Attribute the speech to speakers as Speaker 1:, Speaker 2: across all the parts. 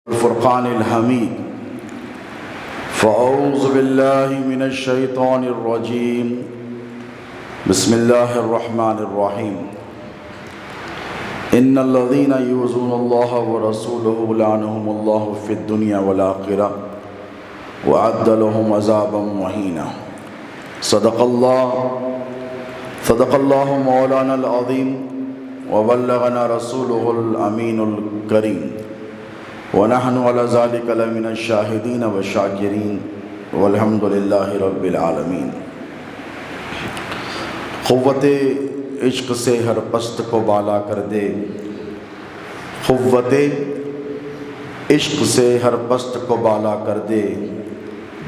Speaker 1: الفرقان الحمید فاعوذ باللہ من الشیطان الرجیم بسم اللہ الرحمن الرحیم ان الذین یؤذون اللہ ورسولہ لعنهم اللہ فی الدنیا والآخرہ وأعد لهم عذابا مہینا صدق اللہ مولانا العظیم وبلغنا رسولہ الامین الکریم ونحن على ذلك لمن الشاہدین والشاکرین والحمد للہ رب العالمین۔ قوت عشق سے ہر پست کو بالا کر دے، قوت عشق سے ہر پست کو بالا کر دے،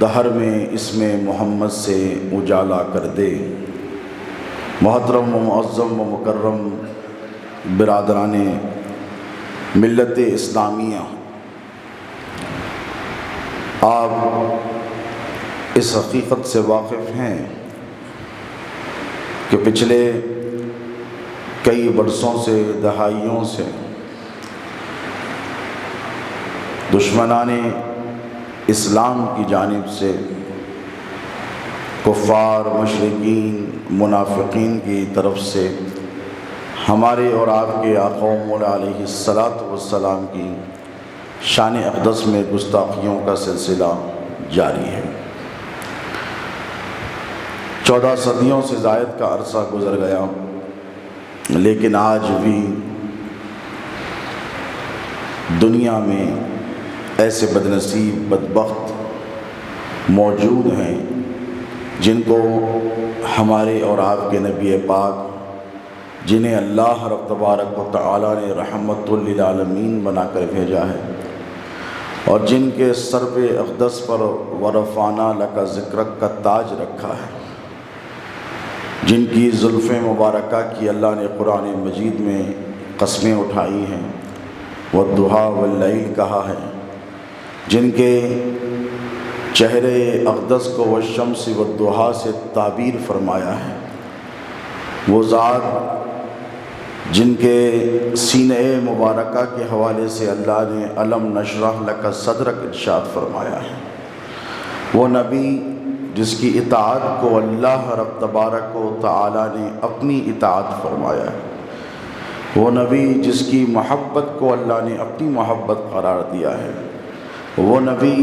Speaker 1: دہر میں اسم محمد سے اجالا کر دے۔ محترم و معظم و مکرم برادران ملت اسلامیہ، آپ اس حقیقت سے واقف ہیں کہ پچھلے کئی برسوں سے، دہائیوں سے دشمنان اسلام کی جانب سے کفار، مشرکین، منافقین کی طرف سے ہمارے اور آپ کے آقا و مولا علیہ السلام کی شان اقدس میں گستاخیوں کا سلسلہ جاری ہے۔ 14 صدیوں سے زائد کا عرصہ گزر گیا، لیکن آج بھی دنیا میں ایسے بدنصیب، بدبخت موجود ہیں جن کو ہمارے اور آپ کے نبی پاک، جنہیں اللہ رب تبارک و تعالی نے رحمت للعالمین بنا کر بھیجا ہے، اور جن کے سر پہ اقدس پر ورفعنا لک ذکرک کا تاج رکھا ہے، جن کی زلف مبارکہ کی اللہ نے قرآن مجید میں قسمیں اٹھائی ہیں، والضحیٰ واللیل کہا ہے، جن کے چہرے اقدس کو والشمس والضحیٰ سے تعبیر فرمایا ہے، وہ ذات جن کے سینہ مبارکہ کے حوالے سے اللہ نے الم نشرح لک صدرک ارشاد فرمایا ہے، وہ نبی جس کی اطاعت کو اللہ رب تبارک و تعالی نے اپنی اطاعت فرمایا ہے، وہ نبی جس کی محبت کو اللہ نے اپنی محبت قرار دیا ہے، وہ نبی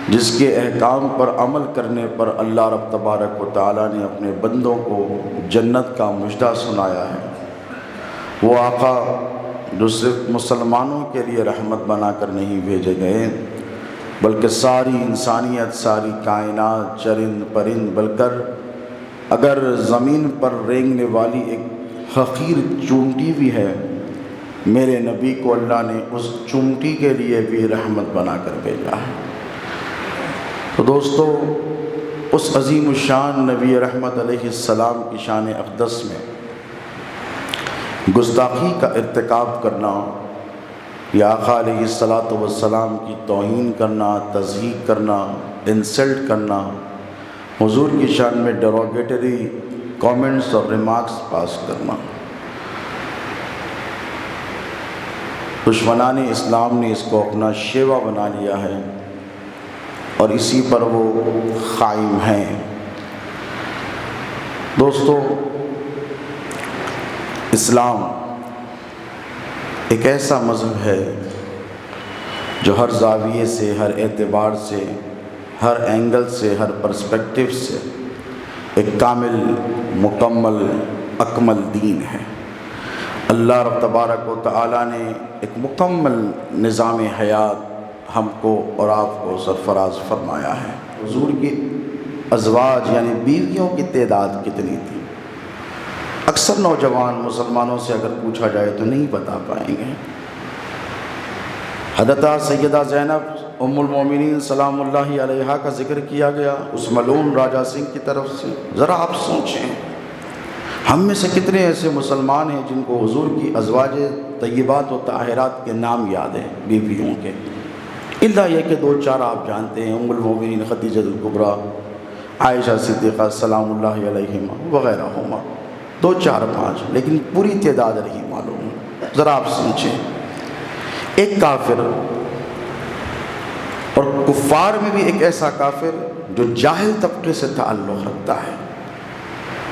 Speaker 1: جس کے احکام پر عمل کرنے پر اللہ رب تبارک و تعالی نے اپنے بندوں کو جنت کا مژدہ سنایا ہے، وہ آقا جو صرف مسلمانوں کے لیے رحمت بنا کر نہیں بھیجے گئے، بلکہ ساری انسانیت، ساری کائنات، چرند پرند، بلکہ اگر زمین پر رینگنے والی ایک حقیر چونٹی بھی ہے، میرے نبی کو اللہ نے اس چونٹی کے لیے بھی رحمت بنا کر بھیجا ہے۔ تو دوستو، اس عظیم الشان نبی رحمت علیہ السلام کی شان اقدس میں گستاخی کا ارتکاب کرنا، یا آقا علیہ السلام کی توہین کرنا، تضحیق کرنا، انسلٹ کرنا، حضور کی شان میں ڈیروگیٹری کامنٹس اور ریمارکس پاس کرنا، دشمنان اسلام نے اس کو اپنا شیوا بنا لیا ہے اور اسی پر وہ قائم ہیں۔ دوستو، اسلام ایک ایسا مذہب ہے جو ہر زاویے سے، ہر اعتبار سے، ہر اینگل سے، ہر پرسپیکٹیو سے ایک کامل، مکمل، اکمل دین ہے۔ اللہ رب تبارک و تعالی نے ایک مکمل نظام حیات ہم کو اور آپ کو سرفراز فرمایا ہے۔ حضور کی ازواج یعنی بیویوں کی تعداد کتنی تھی؟ اکثر نوجوان مسلمانوں سے اگر پوچھا جائے تو نہیں بتا پائیں گے۔ حضرت سیدہ زینب ام المومنین سلام اللہ علیہا کا ذکر کیا گیا اس ملعون راجہ سنگھ کی طرف سے۔ ذرا آپ سوچیں، ہم میں سے کتنے ایسے مسلمان ہیں جن کو حضور کی ازواج طیبات و طاہرات کے نام یاد ہیں، بیویوں کے؟ الا یہ کہ 2-4 آپ جانتے ہیں، ام المومنین خدیجہ الکبریٰ، عائشہ صدیقہ سلام اللہ علیہما وغیرہ ہما، 2-4-5، لیکن پوری تعداد نہیں معلوم۔ ذرا آپ سمجھیں، ایک کافر اور کفار میں بھی ایک ایسا کافر جو جاہل طبقے سے تعلق رکھتا ہے،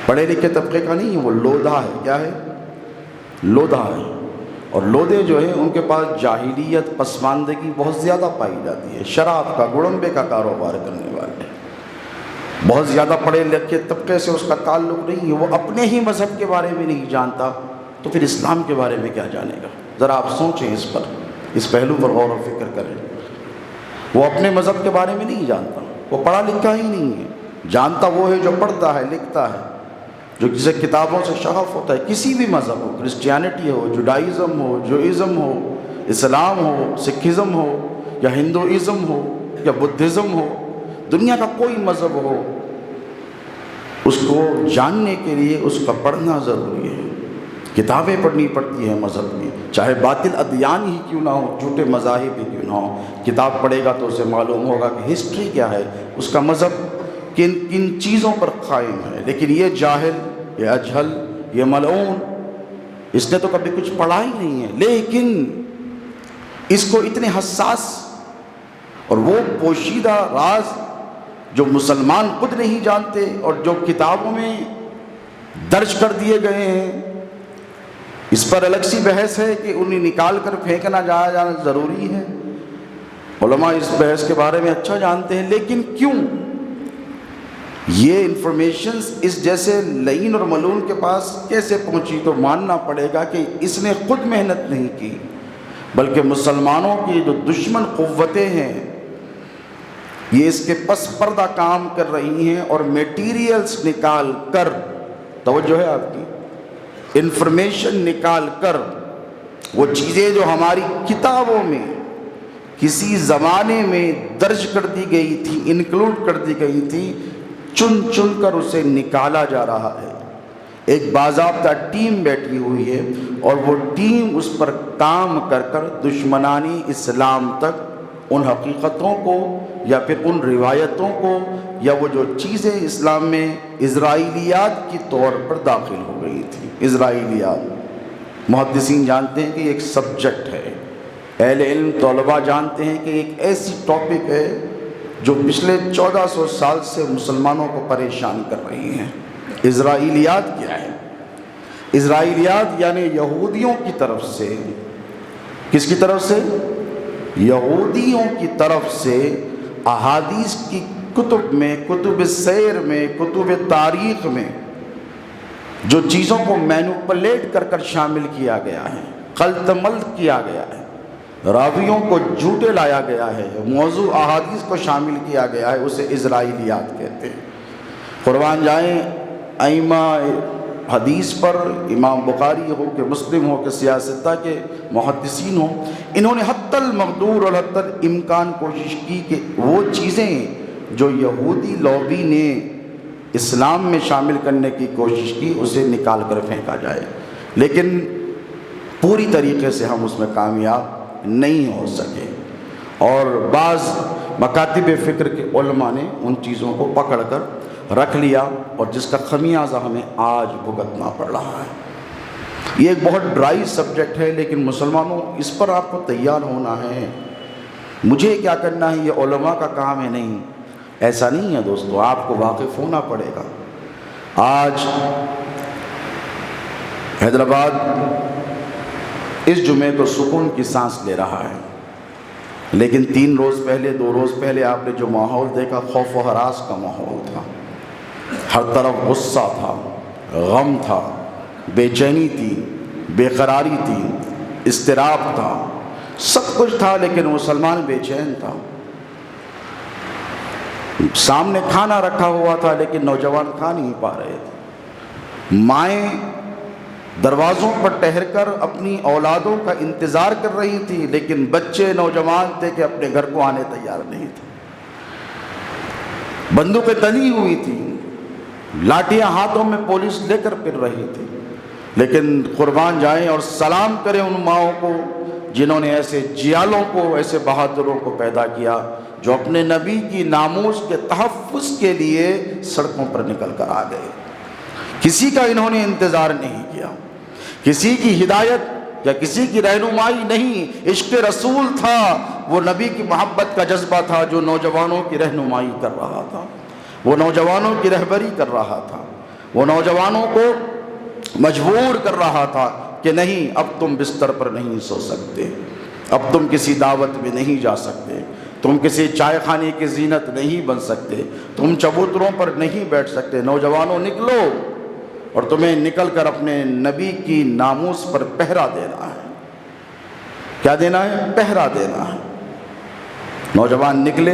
Speaker 1: پڑھے لکھے طبقے کا نہیں ہے، وہ لودھا ہے۔ کیا ہے؟ لودھا ہے۔ اور لودھے جو ہیں ان کے پاس جاہلیت، پسماندگی بہت زیادہ پائی جاتی ہے، شراب کا، گڑمبے کا کاروبار کرنے والے، بہت زیادہ پڑھے لکھے طبقے سے اس کا تعلق نہیں ہے، وہ اپنے ہی مذہب کے بارے میں نہیں جانتا تو پھر اسلام کے بارے میں کیا جانے گا؟ ذرا آپ سوچیں اس پر، اس پہلو پر غور و فکر کریں۔ وہ اپنے مذہب کے بارے میں نہیں جانتا، وہ پڑھا لکھا ہی نہیں ہے، جانتا وہ ہے جو پڑھتا ہے، لکھتا ہے، جو جسے کتابوں سے شغف ہوتا ہے، کسی بھی مذہب ہو، کرسچینٹی ہو، جوڈائزم ہو، جوئزم ہو، اسلام ہو، سکھزم ہو، یا ہندوازم ہو، یا بدھزم ہو، دنیا کا کوئی مذہب ہو، اس کو جاننے کے لیے اس کا پڑھنا ضروری ہے، کتابیں پڑھنی پڑتی ہیں مذہب کی، چاہے باطل ادیان ہی کیوں نہ ہو، جھوٹے مذاہب ہی کیوں نہ ہو، کتاب پڑھے گا تو اسے معلوم ہوگا کہ ہسٹری کیا ہے، اس کا مذہب کن کن چیزوں پر قائم ہے۔ لیکن یہ جاہل، یہ اجہل، یہ ملعون، اس نے تو کبھی کچھ پڑھا ہی نہیں ہے، لیکن اس کو اتنے حساس اور وہ پوشیدہ راز جو مسلمان خود نہیں جانتے اور جو کتابوں میں درج کر دیے گئے ہیں، اس پر الگ سی بحث ہے کہ انہیں نکال کر پھینکنا جانا ضروری ہے۔ علماء اس بحث کے بارے میں اچھا جانتے ہیں، لیکن کیوں یہ انفارمیشنز اس جیسے لعین اور ملعون کے پاس کیسے پہنچی؟ تو ماننا پڑے گا کہ اس نے خود محنت نہیں کی، بلکہ مسلمانوں کی جو دشمن قوتیں ہیں یہ اس کے پس پردہ کام کر رہی ہیں اور میٹیریلز نکال کر، توجہ ہے آپ کی، انفارمیشن نکال کر وہ چیزیں جو ہماری کتابوں میں کسی زمانے میں درج کر دی گئی تھی، انکلوڈ کر دی گئی تھی، چن چن کر اسے نکالا جا رہا ہے۔ ایک باضابطہ ٹیم بیٹھی ہوئی ہے اور وہ ٹیم اس پر کام کر کر دشمنانی اسلام تک ان حقیقتوں کو یا پھر ان روایتوں کو یا وہ جو چیزیں اسلام میں اسرائیلیات کی طور پر داخل ہو گئی تھی۔ اسرائیلیات محدثین جانتے ہیں کہ یہ ایک سبجیکٹ ہے، اہل علم طلباء جانتے ہیں کہ ایک ایسی ٹاپک ہے جو پچھلے 1400 سال سے مسلمانوں کو پریشان کر رہی ہیں۔ اسرائیلیات کیا ہے؟ اسرائیلیات یعنی یہودیوں کی طرف سے، کس کی طرف سے؟ یہودیوں کی طرف سے احادیث کی کتب میں، کتب سیر میں، کتب تاریخ میں جو چیزوں کو مینوپولیٹ کر کر شامل کیا گیا ہے، خلط ملط کیا گیا ہے، راویوں کو جھوٹے لایا گیا ہے، موضوع احادیث کو شامل کیا گیا ہے، اسے اسرائیلیات کہتے ہیں۔ قربان جائیں ائمہ حدیث پر، امام بخاری ہو کہ مسلم ہو کہ سیاستہ کے محدثین ہوں، انہوں نے حتی المقدور اور حتی الامکان کوشش کی کہ وہ چیزیں جو یہودی لابی نے اسلام میں شامل کرنے کی کوشش کی اسے نکال کر پھینکا جائے، لیکن پوری طریقے سے ہم اس میں کامیاب نہیں ہو سکے، اور بعض مکاتب فکر کے علماء نے ان چیزوں کو پکڑ کر رکھ لیا اور جس کا خمیازہ ہمیں آج بھگتنا پڑ رہا ہے۔ یہ ایک بہت ڈرائی سبجیکٹ ہے، لیکن مسلمانوں اس پر آپ کو تیار ہونا ہے۔ مجھے کیا کرنا ہے یہ علماء کا کام ہے، نہیں، ایسا نہیں ہے دوستو، آپ کو واقف ہونا پڑے گا۔ آج حیدرآباد اس جمعے تو سکون کی سانس لے رہا ہے، لیکن 3 روز پہلے، 2 روز پہلے آپ نے جو ماحول دیکھا خوف و ہراس کا ماحول تھا، ہر طرف غصہ تھا، غم تھا، بے چینی تھی، بے قراری تھی، اضطراب تھا، سب کچھ تھا، لیکن مسلمان بے چین تھا۔ سامنے کھانا رکھا ہوا تھا لیکن نوجوان کھا نہیں پا رہے تھے، مائیں دروازوں پر ٹہر کر اپنی اولادوں کا انتظار کر رہی تھی، لیکن بچے نوجوان تھے کہ اپنے گھر کو آنے تیار نہیں تھے، بندوقیں تنی ہوئی تھی، لاٹیاں ہاتھوں میں پولیس لے کر پھر رہی تھی، لیکن قربان جائیں اور سلام کریں ان ماؤں کو جنہوں نے ایسے جیالوں کو، ایسے بہادروں کو پیدا کیا جو اپنے نبی کی ناموس کے تحفظ کے لیے سڑکوں پر نکل کر آ گئے۔ کسی کا انہوں نے انتظار نہیں کیا، کسی کی ہدایت کیا کسی کی رہنمائی نہیں، عشق رسول تھا، وہ نبی کی محبت کا جذبہ تھا جو نوجوانوں کی رہنمائی کر رہا تھا، وہ نوجوانوں کی رہبری کر رہا تھا، وہ نوجوانوں کو مجبور کر رہا تھا کہ نہیں، اب تم بستر پر نہیں سو سکتے، اب تم کسی دعوت میں نہیں جا سکتے، تم کسی چائے خانے کی زینت نہیں بن سکتے، تم چبوتروں پر نہیں بیٹھ سکتے، نوجوانوں نکلو، اور تمہیں نکل کر اپنے نبی کی ناموس پر پہرا دینا ہے۔ کیا دینا ہے؟ پہرا دینا ہے۔ نوجوان نکلے،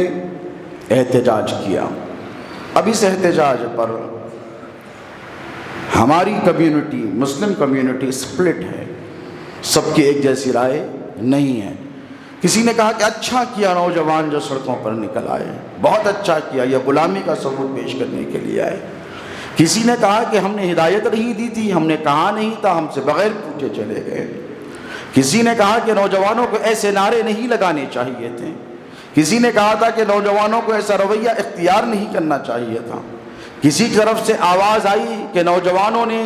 Speaker 1: احتجاج کیا۔ اب اس احتجاج پر ہماری کمیونٹی، مسلم کمیونٹی سپلٹ ہے، سب کی ایک جیسی رائے نہیں ہے۔ کسی نے کہا کہ اچھا کیا نوجوان جو سڑکوں پر نکل آئے، بہت اچھا کیا، یہ غلامی کا ثبوت پیش کرنے کے لیے آئے۔ کسی نے کہا کہ ہم نے ہدایت نہیں دی تھی، ہم نے کہا نہیں تھا، ہم سے بغیر پوچھے چلے گئے۔ کسی نے کہا کہ نوجوانوں کو ایسے نعرے نہیں لگانے چاہیے تھے۔ کسی نے کہا تھا کہ نوجوانوں کو ایسا رویہ اختیار نہیں کرنا چاہیے تھا۔ کسی کی طرف سے آواز آئی کہ نوجوانوں نے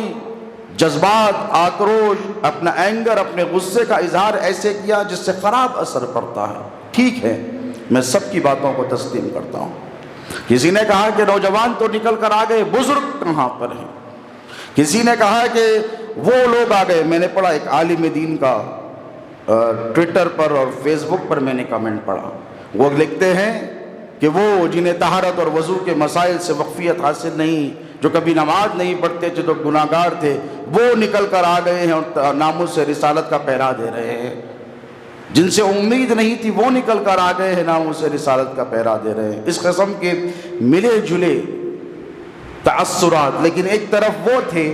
Speaker 1: جذبات، آکروش، اپنا اینگر، اپنے غصے کا اظہار ایسے کیا جس سے خراب اثر پڑتا ہے۔ ٹھیک ہے، میں سب کی باتوں کو تسلیم کرتا ہوں۔ کسی نے کہا کہ نوجوان تو نکل کر آ گئے، بزرگ کہاں پر ہیں؟ کسی نے کہا کہ وہ لوگ آ گئے۔ میں نے پڑھا ایک عالم دین کا ٹویٹر پر اور فیس بک پر میں نے کمنٹ پڑھا، وہ لکھتے ہیں کہ وہ جنہیں طہارت اور وضو کے مسائل سے وقفیت حاصل نہیں، جو کبھی نماز نہیں پڑھتے تھے، جو گناہ گار تھے، وہ نکل کر آ گئے ہیں اور ناموس سے رسالت کا پہرا دے رہے ہیں۔ جن سے امید نہیں تھی وہ نکل کر آ گئے ہیں، ناموس سے رسالت کا پہرا دے رہے ہیں۔ اس قسم کے ملے جلے تأثرات۔ لیکن ایک طرف وہ تھے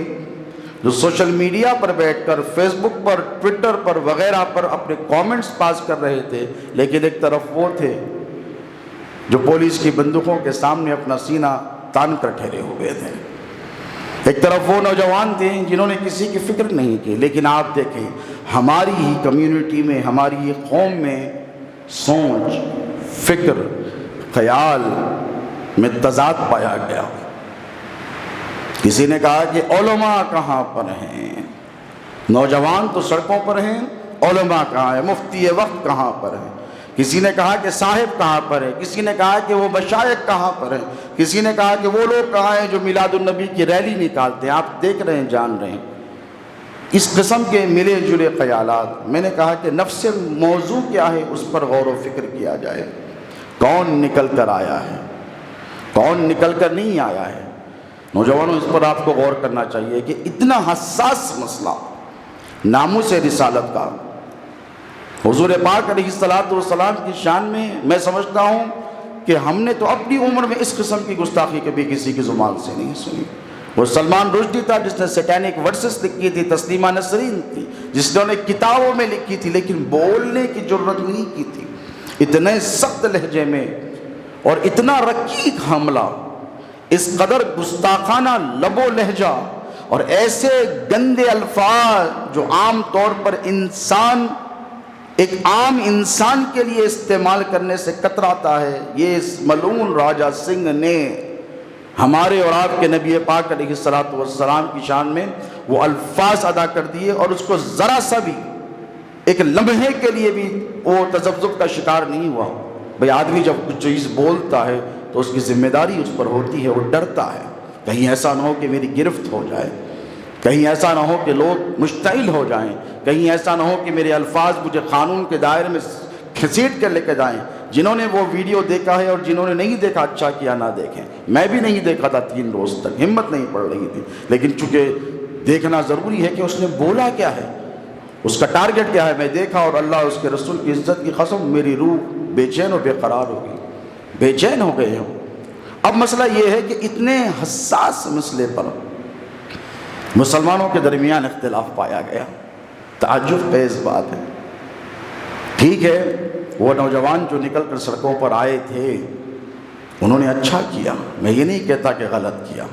Speaker 1: جو سوشل میڈیا پر بیٹھ کر، فیس بک پر، ٹویٹر پر وغیرہ پر اپنے کامنٹس پاس کر رہے تھے، لیکن ایک طرف وہ تھے جو پولیس کی بندوقوں کے سامنے اپنا سینہ تان کر ٹھہرے ہوئے تھے۔ ایک طرف وہ نوجوان تھے جنہوں نے کسی کی فکر نہیں کی۔ لیکن آپ دیکھیں، ہماری ہی کمیونٹی میں، ہماری ہی قوم میں سوچ، فکر، خیال میں تضاد پایا گیا۔ کسی نے کہا کہ علماء کہاں پر ہیں؟ نوجوان تو سڑکوں پر ہیں، علماء کہاں ہیں؟ مفتی وقت کہاں پر ہیں؟ کسی نے کہا کہ صاحب کہاں پر ہے؟ کسی نے کہا کہ وہ مشائخ کہاں پر ہیں؟ کسی نے کہا کہ وہ لوگ کہاں ہیں جو میلاد النبی کی ریلی نکالتے ہیں؟ آپ دیکھ رہے ہیں، جان رہے ہیں اس قسم کے ملے جلے خیالات۔ میں نے کہا کہ نفس موضوع کیا ہے، اس پر غور و فکر کیا جائے۔ کون نکل کر آیا ہے، کون نکل کر نہیں آیا ہے؟ نوجوانوں، اس پر آپ کو غور کرنا چاہیے کہ اتنا حساس مسئلہ ناموس رسالت کا، حضور پاک علیہ الصلوۃ کی شان میں سمجھتا ہوں کہ ہم نے تو اپنی عمر میں اس قسم کی گستاخی کبھی کسی کی زبان سے نہیں سنی۔ وہ سلمان رشدی تھا جس نے سیٹینک ورسز لکھی تھی، تسلیمہ نسرین تھی جس نے انہیں کتابوں میں لکھی تھی، لیکن بولنے کی جرت نہیں کی تھی۔ اتنے سخت لہجے میں اور اتنا رقیق حملہ، اس قدر گستاخانہ لب و لہجہ اور ایسے گندے الفاظ جو عام طور پر ایک عام انسان کے لیے استعمال کرنے سے کتراتا ہے، یہ اس ملعون راجہ سنگھ نے ہمارے اور آپ کے نبی پاک علیہ السلام کی شان میں وہ الفاظ ادا کر دیے، اور اس کو ذرا سا بھی ایک لمحے کے لیے بھی وہ تذبذب کا شکار نہیں ہوا۔ بھئی آدمی جب کچھ چیز بولتا ہے تو اس کی ذمہ داری اس پر ہوتی ہے، وہ ڈرتا ہے کہیں ایسا نہ ہو کہ میری گرفت ہو جائے، کہیں ایسا نہ ہو کہ لوگ مشتعل ہو جائیں، کہیں ایسا نہ ہو کہ میرے الفاظ مجھے قانون کے دائرے میں گھسیٹ کر لے کے جائیں۔ جنہوں نے وہ ویڈیو دیکھا ہے اور جنہوں نے نہیں دیکھا، اچھا کیا نہ دیکھیں۔ میں بھی نہیں دیکھا تھا 3 روز تک، ہمت نہیں پڑ رہی تھی، لیکن چونکہ دیکھنا ضروری ہے کہ اس نے بولا کیا ہے، اس کا ٹارگٹ کیا ہے، میں دیکھا، اور اللہ اس کے رسول کی عزت کی قسم میری روح بے چین و بے قرار ہو گئی، بے چین ہو گئے ہوں۔ اب مسئلہ یہ ہے کہ اتنے حساس مسئلے پر مسلمانوں کے درمیان اختلاف پایا گیا، تعجب خیز بات ہے۔ ٹھیک ہے، وہ نوجوان جو نکل کر سڑکوں پر آئے تھے انہوں نے اچھا کیا، میں یہ نہیں کہتا کہ غلط کیا۔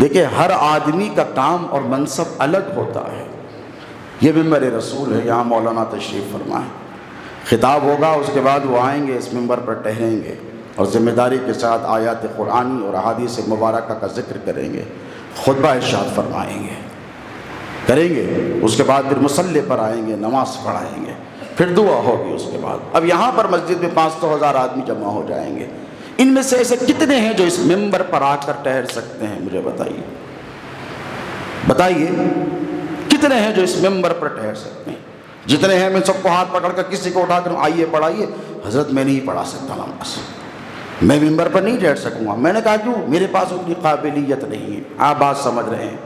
Speaker 1: دیکھیں، ہر آدمی کا کام اور منصب الگ ہوتا ہے۔ یہ ممبر رسول ہے، یہاں مولانا تشریف فرمائیں، خطاب ہوگا، اس کے بعد وہ آئیں گے، اس ممبر پر ٹہریں گے اور ذمہ داری کے ساتھ آیات قرآنی اور احادیث مبارکہ کا ذکر کریں گے، خطبہ ارشاد فرمائیں گے۔ کریں گے، اس کے بعد پھر مصلی پر آئیں گے، نماز پڑھائیں گے، پھر دعا ہوگی اس کے بعد۔ اب یہاں پر مسجد میں 500,000 آدمی جمع ہو جائیں گے، ان میں سے ایسے کتنے ہیں جو اس ممبر پر آ کر ٹھہر سکتے ہیں؟ مجھے بتائیے کتنے ہیں جو اس ممبر پر ٹھہر سکتے ہیں؟ جتنے ہیں میں سب کو ہاتھ پکڑ کر کسی کو اٹھا کر آئیے پڑھائیے، حضرت میں نہیں پڑھا سکتا نماز، میں ممبر پر نہیں ٹھہر سکوں گا۔ میں نے کہا کیوں؟ میرے پاس اتنی قابلیت نہیں ہے۔ آپ بات سمجھ رہے ہیں؟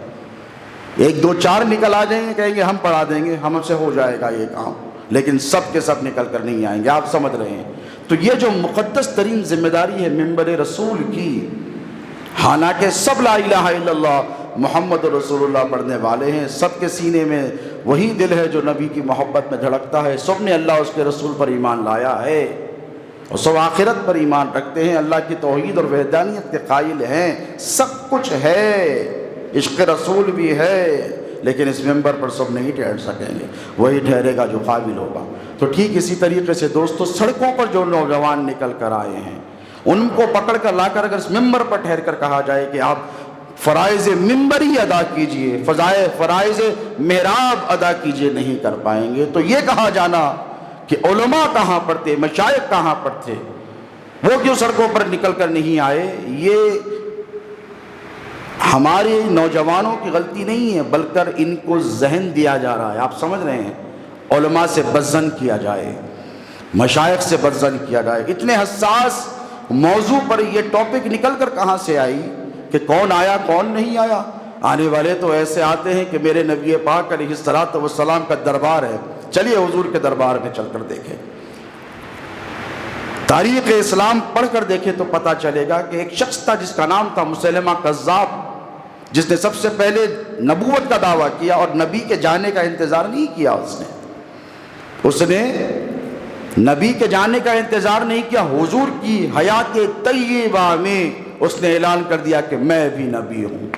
Speaker 1: 1 2 4 نکل آ جائیں گے، کہیں گے ہم پڑھا دیں گے، ہم سے ہو جائے گا یہ کام، لیکن سب کے سب نکل کر نہیں آئیں گے۔ آپ سمجھ رہے ہیں؟ تو یہ جو مقدس ترین ذمہ داری ہے ممبر رسول کی، حالانکہ سب لا الہ الا اللہ محمد رسول اللہ پڑھنے والے ہیں، سب کے سینے میں وہی دل ہے جو نبی کی محبت میں دھڑکتا ہے، سب نے اللہ اس کے رسول پر ایمان لایا ہے، اور سب آخرت پر ایمان رکھتے ہیں، اللہ کی توحید اور وحدانیت کے قائل ہیں، سب کچھ ہے، عشق رسول بھی ہے، لیکن اس ممبر پر سب نہیں ٹھہر سکیں گے، وہی ٹھہرے گا جو قابل ہوگا۔ تو ٹھیک اسی طریقے سے دوستو، سڑکوں پر جو نوجوان نکل کر آئے ہیں، ان کو پکڑ کر لا کر اگر اس ممبر پر ٹھہر کر کہا جائے کہ آپ فرائض ممبری ادا کیجئے، فرائض محراب ادا کیجئے، نہیں کر پائیں گے، تو یہ کہا جانا کہ علماء کہاں پر تھے، مشائخ کہاں پر تھے، وہ کیوں سڑکوں پر نکل کر نہیں آئے، یہ ہمارے نوجوانوں کی غلطی نہیں ہے، بلکہ ان کو ذہن دیا جا رہا ہے۔ آپ سمجھ رہے ہیں؟ علماء سے بدظن کیا جائے، مشائخ سے بدظن کیا جائے۔ اتنے حساس موضوع پر یہ ٹاپک نکل کر کہاں سے آئی کہ کون آیا کون نہیں آیا؟ آنے والے تو ایسے آتے ہیں کہ میرے نبی پاک علیہ الصلوۃ والسلام کا دربار ہے، چلیے حضور کے دربار میں چل کر دیکھیں، تاریخ اسلام پڑھ کر دیکھیں تو پتہ چلے گا کہ ایک شخص تھا جس کا نام تھا مسیلمہ کذاب، جس نے سب سے پہلے نبوت کا دعویٰ کیا اور نبی کے جانے کا انتظار نہیں کیا۔ اس نے نبی کے جانے کا انتظار نہیں کیا، حضور کی حیات طیبہ میں اس نے اعلان کر دیا کہ میں بھی نبی ہوں۔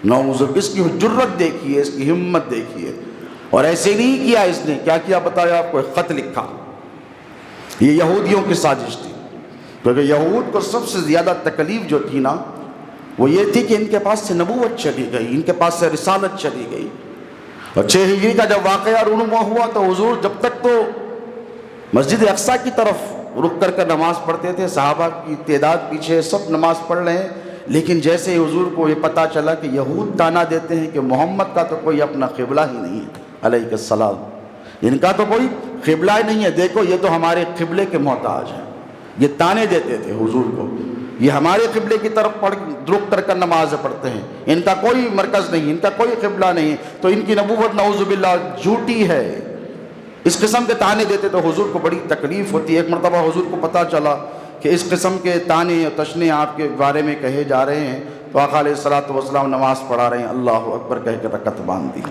Speaker 1: نعوذ، اس کی جرت دیکھیے، اس کی ہمت دیکھیے۔ اور ایسے نہیں کیا، اس نے کیا کیا بتایا آپ کو؟ ایک خط لکھا۔ یہ یہودیوں کی سازش تھی، کیونکہ یہود کو سب سے زیادہ تکلیف جو تھی نا، وہ یہ تھی کہ ان کے پاس سے نبوت چلی گئی، ان کے پاس سے رسالت چلی گئی۔ اور 6 ہجری کا جب واقعہ رونما ہوا تو حضور جب تک تو مسجد اقصیٰ کی طرف رک کر نماز پڑھتے تھے، صحابہ کی تعداد پیچھے سب نماز پڑھ رہے ہیں، لیکن جیسے حضور کو یہ پتہ چلا کہ یہود تانا دیتے ہیں کہ محمد کا تو کوئی اپنا قبلہ ہی نہیں ہے علیہ السلام، ان کا تو کوئی قبلہ ہی نہیں ہے، دیکھو یہ تو ہمارے قبلے کے محتاج ہیں، یہ تانے دیتے تھے حضور کو، یہ ہمارے قبلے کی طرف رک کر نماز پڑھتے ہیں، ان کا کوئی مرکز نہیں، ان کا کوئی قبلہ نہیں، تو ان کی نبوت نعوذ باللہ جھوٹی ہے۔ اس قسم کے تانے دیتے تو حضور کو بڑی تکلیف ہوتی ہے۔ ایک مرتبہ حضور کو پتہ چلا کہ اس قسم کے تانے اور تشنے آپ کے بارے میں کہے جا رہے ہیں، تو آقا علیہ الصلوۃ والسلام نماز پڑھا رہے ہیں، اللہ اکبر کہہ کے رکعت باندھ دی۔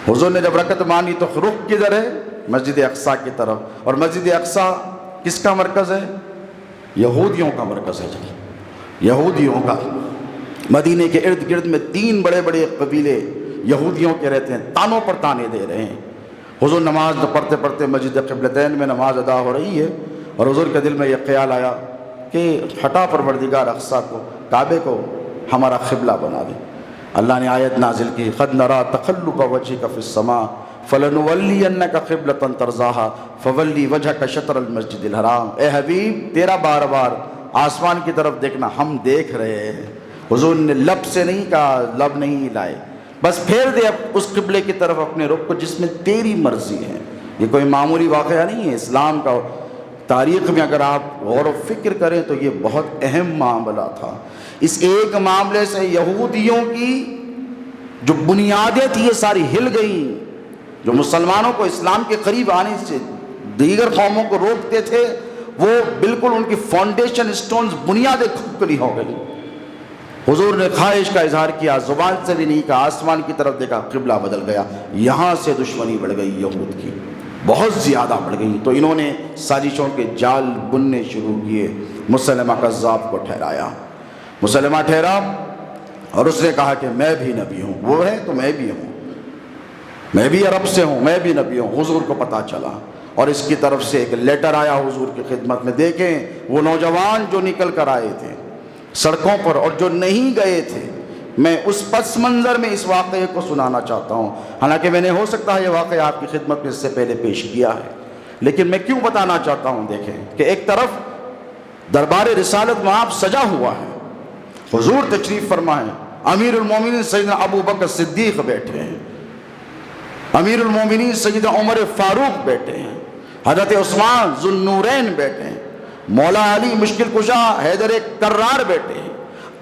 Speaker 1: حضور نے جب رکعت باندھی تو رخ کدھر ہے؟ مسجد اقصیٰ کی طرف، اور مسجد اقصیٰ کس کا مرکز ہے؟ یہودیوں کا مرکز ہے، یہودیوں کا۔ مدینے کے ارد گرد میں 3 بڑے بڑے قبیلے یہودیوں کے رہتے ہیں، تانوں پر تانے دے رہے ہیں۔ حضور نماز پڑھتے پڑھتے مسجد قبلتین میں نماز ادا ہو رہی ہے، اور حضور کے دل میں یہ خیال آیا کہ ہٹا پروردگار اقصیٰ کو، کعبے کو ہمارا قبلہ بنا دے۔ اللہ نے آیت نازل کی، قد نرى تقلب وجهك في السماء فلنولینک قبلۃ ترضاها فولی وجهك شطر المسجد الحرام۔ اے حبیب، تیرا بار بار آسمان کی طرف دیکھنا ہم دیکھ رہے ہیں۔ حضور نے لب سے نہیں کہا، لب نہیں لائے، بس پھیر دے اس قبلے کی طرف اپنے رخ کو جس میں تیری مرضی ہے۔ یہ کوئی معمولی واقعہ نہیں ہے، اسلام کا تاریخ میں اگر آپ غور و فکر کریں تو یہ بہت اہم معاملہ تھا۔ اس ایک معاملے سے یہودیوں کی جو بنیادیں تھی یہ ساری ہل گئیں، جو مسلمانوں کو اسلام کے قریب آنے سے دیگر قوموں کو روکتے تھے، وہ بالکل ان کی فاؤنڈیشن سٹونز، بنیادیں کھوکھلی ہو گئی۔ حضور نے خواہش کا اظہار کیا، زبان سے بھی نہیں کہا، آسمان کی طرف دیکھا، قبلہ بدل گیا۔ یہاں سے دشمنی بڑھ گئی یہود کی، بہت زیادہ بڑھ گئی، تو انہوں نے سازشوں کے جال بننے شروع کیے۔ مسیلمہ کذاب کو ٹھہرایا، مسیلمہ ٹھہرا، اور اس نے کہا کہ میں بھی نبی ہوں، وہ ہے تو میں بھی ہوں، میں بھی عرب سے ہوں، میں بھی نبی ہوں۔ حضور کو پتہ چلا، اور اس کی طرف سے ایک لیٹر آیا حضور کی خدمت میں۔ دیکھیں وہ نوجوان جو نکل کر آئے تھے سڑکوں پر اور جو نہیں گئے تھے، میں اس پس منظر میں اس واقعے کو سنانا چاہتا ہوں، حالانکہ میں نے ہو سکتا ہے یہ واقعہ آپ کی خدمت میں اس سے پہلے پیش کیا ہے، لیکن میں کیوں بتانا چاہتا ہوں؟ دیکھیں کہ ایک طرف دربار رسالت میں آپ سجا ہوا ہے، حضور تشریف فرما ہے، امیر المومنین سیدنا ابو بکر صدیق بیٹھے ہیں، امیر المومنین سیدنا عمر فاروق بیٹھے ہیں، حضرت عثمان ذو النورین بیٹھے ہیں، مولا علی مشکل کشا حیدر کرار بیٹھے ہیں،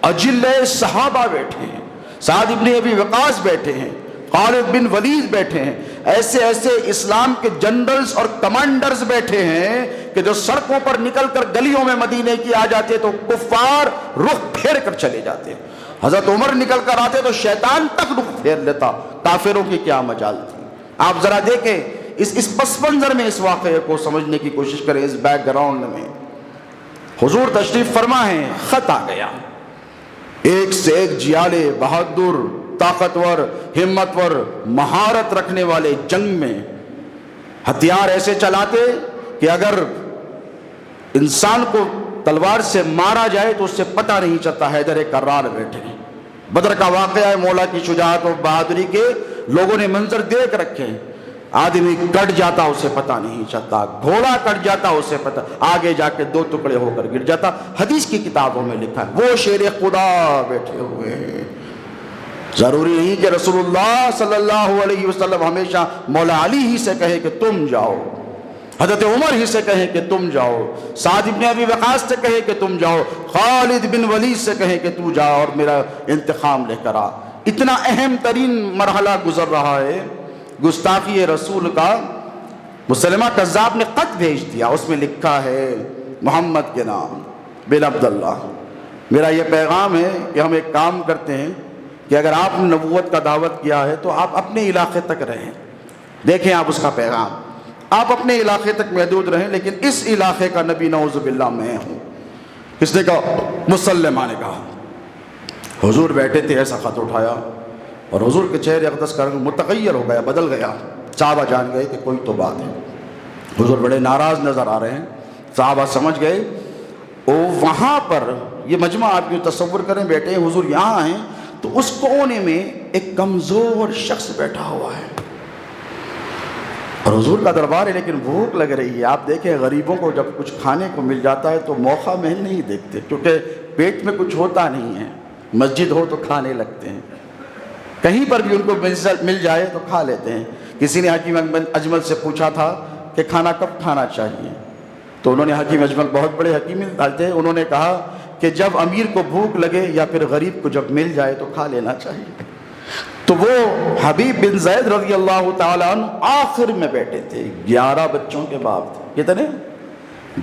Speaker 1: اجلے صحابہ بیٹھے ہیں، سعد ابن ابی وقاص بیٹھے ہیں، خالد بن ولید بیٹھے ہیں، ایسے ایسے اسلام کے جنرلز اور کمانڈرز بیٹھے ہیں کہ جو سڑکوں پر نکل کر گلیوں میں مدینے کی آ جاتے تو کفار رخ پھیر کر چلے جاتے، حضرت عمر نکل کر آتے تو شیطان تک رخ پھیر لیتا، کافروں کی کیا مجال تھی۔ آپ ذرا دیکھیں اس پس منظر میں اس واقعے کو سمجھنے کی کوشش کریں، اس بیک گراؤنڈ میں حضور تشریف فرما ہے، خط آ گیا، ایک سے ایک جیالے، بہادر، طاقتور، ہمتور، مہارت رکھنے والے جنگ میں ہتھیار ایسے چلاتے کہ اگر انسان کو تلوار سے مارا جائے تو اس سے پتہ نہیں چلتا۔ حیدر کرار بیٹھے ہیں، بدر کا واقعہ ہے، مولا کی شجاعت اور بہادری کے لوگوں نے منظر دیکھ رکھے ہیں، آدمی کٹ جاتا اسے پتہ نہیں چلتا، گھوڑا کٹ جاتا اسے پتہ، آگے جا کے 2 ٹکڑے ہو کر گر جاتا۔ حدیث کی کتابوں میں لکھا ہے وہ شیر خدا بیٹھے ہوئے ہیں۔ ضروری نہیں کہ رسول اللہ صلی اللہ علیہ وسلم ہمیشہ مولا علی ہی سے کہے کہ تم جاؤ، حضرت عمر ہی سے کہے کہ تم جاؤ، سعد ابن ابی وقاص سے کہے کہ تم جاؤ، خالد بن ولید سے کہے کہ تو جا اور میرا انتقام لے کر آ۔ اتنا اہم ترین مرحلہ گزر رہا ہے گستاخی رسول کا، مسلمہ کذاب نے خط بھیج دیا، اس میں لکھا ہے محمد کے نام بن عبداللہ، میرا یہ پیغام ہے کہ ہم ایک کام کرتے ہیں کہ اگر آپ نے نبوت کا دعوت کیا ہے تو آپ اپنے علاقے تک رہیں، دیکھیں آپ اس کا پیغام، آپ اپنے علاقے تک محدود رہیں، لیکن اس علاقے کا نبی نعوذ باللہ میں ہوں۔ کس نے کہا؟ مسلمہ نے کہا۔ حضور بیٹھے تھے، ایسا خط اٹھایا اور حضور کے چہرے اقدس کا رنگ متغیر ہو گیا، بدل گیا، صحابہ جان گئے کہ کوئی تو بات ہے، حضور بڑے ناراض نظر آ رہے ہیں، صحابہ سمجھ گئے۔ وہاں پر یہ مجمع آپ کو تصور کریں، بیٹھے ہیں حضور یہاں ہیں تو اس کونے میں ایک کمزور شخص بیٹھا ہوا ہے اور حضور کا دربار ہے، لیکن بھوک لگ رہی ہے۔ آپ دیکھیں غریبوں کو جب کچھ کھانے کو مل جاتا ہے تو موقع محل نہیں دیکھتے، کیونکہ پیٹ میں کچھ ہوتا نہیں ہے، مسجد ہو تو کھانے لگتے ہیں، کہیں پر بھی ان کو مل جائے تو کھا لیتے ہیں۔ کسی نے حکیم اجمل سے پوچھا تھا کہ کھانا کب کھانا چاہیے، تو انہوں نے، حکیم اجمل بہت بڑے حکیم تھے، انہوں نے کہا کہ جب امیر کو بھوک لگے یا پھر غریب کو جب مل جائے تو کھا لینا چاہیے۔ تو وہ حبیب بن زید رضی اللہ تعالیٰ عنہ آخر میں بیٹھے تھے، 11 بچوں کے باپ تھے، کتنے؟